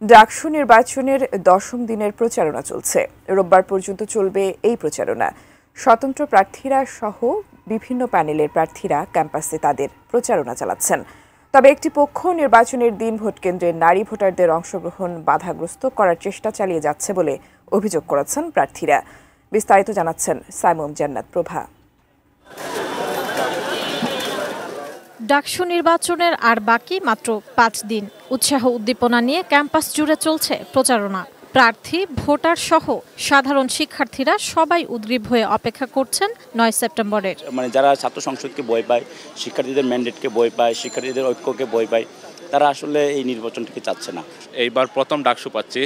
ডাকসু নির্বাচনের 10ম দিনের প্রচারণা চলছে। রোববার পর্যন্ত চলবে এই প্রচারণা। স্বতন্ত্র প্রার্থীরা সহ বিভিন্ন প্যানেলের প্রার্থীরা ক্যাম্পাসে তাদের প্রচারণা চালাচ্ছেন। তবে একটি পক্ষ নির্বাচনের দিন ভোটকেন্দ্রে নারী ভোটারদের অংশগ্রহণ বাধাগ্রস্ত করার চেষ্টা চালিয়ে যাচ্ছে বলে অভিযোগ করেছেন প্রার্থীরা। বিস্তারিত জানাচ্ছেন সাইমুম জান্নাত প্রভা। ডাকসু নির্বাচনের আর বাকি মাত্র 5 দিন। উৎসাহ উদ্দীপনা নিয়ে ক্যাম্পাস জুড়ে চলছে প্রচারণা। প্রার্থী, ভোটার সহ সাধারণ শিক্ষার্থীরা সবাই উদ্গ্রীব হয়ে অপেক্ষা করছেন 9 সেপ্টেম্বরের। যারা ছাত্র সংসদকে ভয় পায়, শিক্ষার্থীদের ম্যান্ডেটকে ভয় পায়, শিক্ষার্থীদের ঐক্যকে ভয় পায়, তারা আসলে এই নির্বাচনটিকে চাচ্ছে না। এইবার প্রথম ডাকসু পাচ্ছি,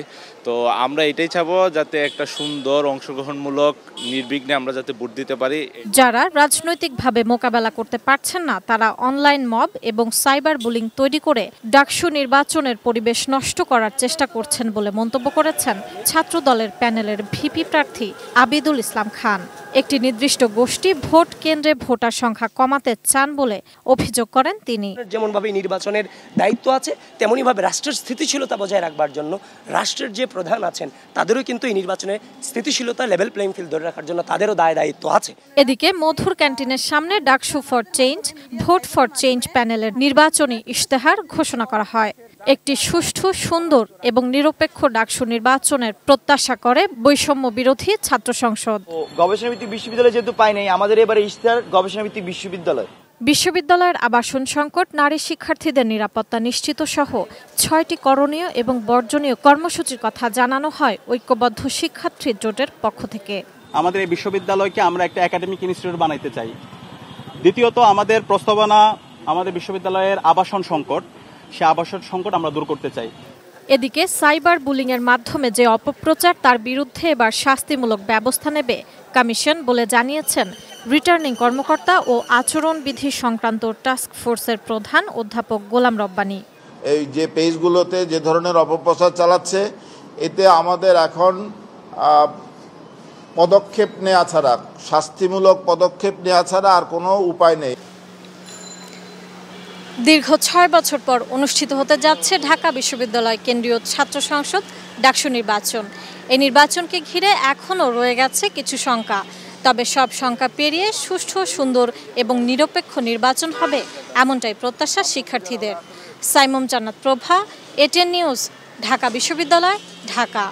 তো আমরা এটাই চাবো যাতে একটা সুন্দর অংশগ্রহণমূলক নির্বিঘ্নে আমরা যাতে ভোট দিতে পারি। যারা রাজনৈতিকভাবে মোকাবেলা করতে পারছেন না তারা অনলাইন মব এবং সাইবার বুলিং তৈরি করে ডাকসু নির্বাচনের পরিবেশ নষ্ট করার চেষ্টা করছেন বলে মন্তব্য করেছেন ছাত্র দলের প্যানেলের ভিপি প্রার্থী আবিদুল ইসলাম খান। একটি নির্দিষ্ট গোষ্ঠী ভোট কেন্দ্রে ভোটার সংখ্যা কমাতে চান বলে অভিযোগ করেন তিনি। যেমনভাবে নির্বাচনের দায়িত্ব আছে তেমনইভাবে রাষ্ট্রের স্থিতিশীলতা বজায় রাখবার জন্য রাষ্ট্রের যে প্রধান আছেন তাদেরও কিন্তু এই নির্বাচনে স্থিতিশীলতা লেভেল প্লেইং ফিল্ড ধরে রাখার জন্য তাদেরও দায়িত্ব আছে। এদিকে মধুর ক্যান্টিনের সামনে DUCSU for change, vote for change প্যানেলের নির্বাচনী ইশতেহার ঘোষণা করা হয়। একটি সুষ্ঠু, সুন্দর এবং নিরপেক্ষ ডাকসু নির্বাচনের প্রত্যাশা করে বৈষম্য বিরোধী ছাত্র সংসদ। গবেষণাভিত্তিক বিশ্ববিদ্যালয় যেহেতু পাই নাই, আমাদের এবারে ইশতেহার গবেষণাভিত্তিক বিশ্ববিদ্যালয়। বিশ্ববিদ্যালয়ের আবাসন সংকট, নারী শিক্ষার্থীদের নিরাপত্তা নিশ্চিত সহ 6টি করণীয় এবং বর্জনীয় কর্মসূচির কথা জানানো হয় ঐক্যবদ্ধ শিক্ষার্থী জোটের পক্ষ থেকে। আমাদের এই বিশ্ববিদ্যালয়কে আমরা একটা একাডেমিক ইনস্টিটিউট বানাইতে চাই। দ্বিতীয়ত, আমাদের প্রস্তাবনা আমাদের বিশ্ববিদ্যালয়ের আবাসন সংকট, সে আবাসন সংকট আমরা দূর করতে চাই। এদিকে সাইবার বুলিংয়ের মাধ্যমে যে অপপ্রচার তার বিরুদ্ধে এবার শাস্তিমূলক ব্যবস্থা নেবে কমিশন বলে জানিয়েছেন রিটার্নিং কর্মকর্তা ও আচরণবিধি সংক্রান্ত টাস্ক ফোর্সের প্রধান অধ্যাপক গোলাম রব্বানী। এই যে পেজগুলোতে যে ধরনের অপপ্রচার চালাচ্ছে, এতে আমাদের এখন পদক্ষেপ নেওয়া ছাড়া, শাস্তিমূলক পদক্ষেপ নেওয়া ছাড়া আর কোনো উপায় নেই। দীর্ঘ 6 বছর পর অনুষ্ঠিত হতে যাচ্ছে ঢাকা বিশ্ববিদ্যালয় কেন্দ্রীয় ছাত্র সংসদ ডাকসু নির্বাচন। এই নির্বাচনকে ঘিরে এখনও রয়ে গেছে কিছু শঙ্কা। তবে সব শঙ্কা পেরিয়ে সুষ্ঠু, সুন্দর এবং নিরপেক্ষ নির্বাচন হবে এমনটাই প্রত্যাশা শিক্ষার্থীদের। সাইমুম জান্নাত প্রভা, এটিএন নিউজ, ঢাকা বিশ্ববিদ্যালয়, ঢাকা।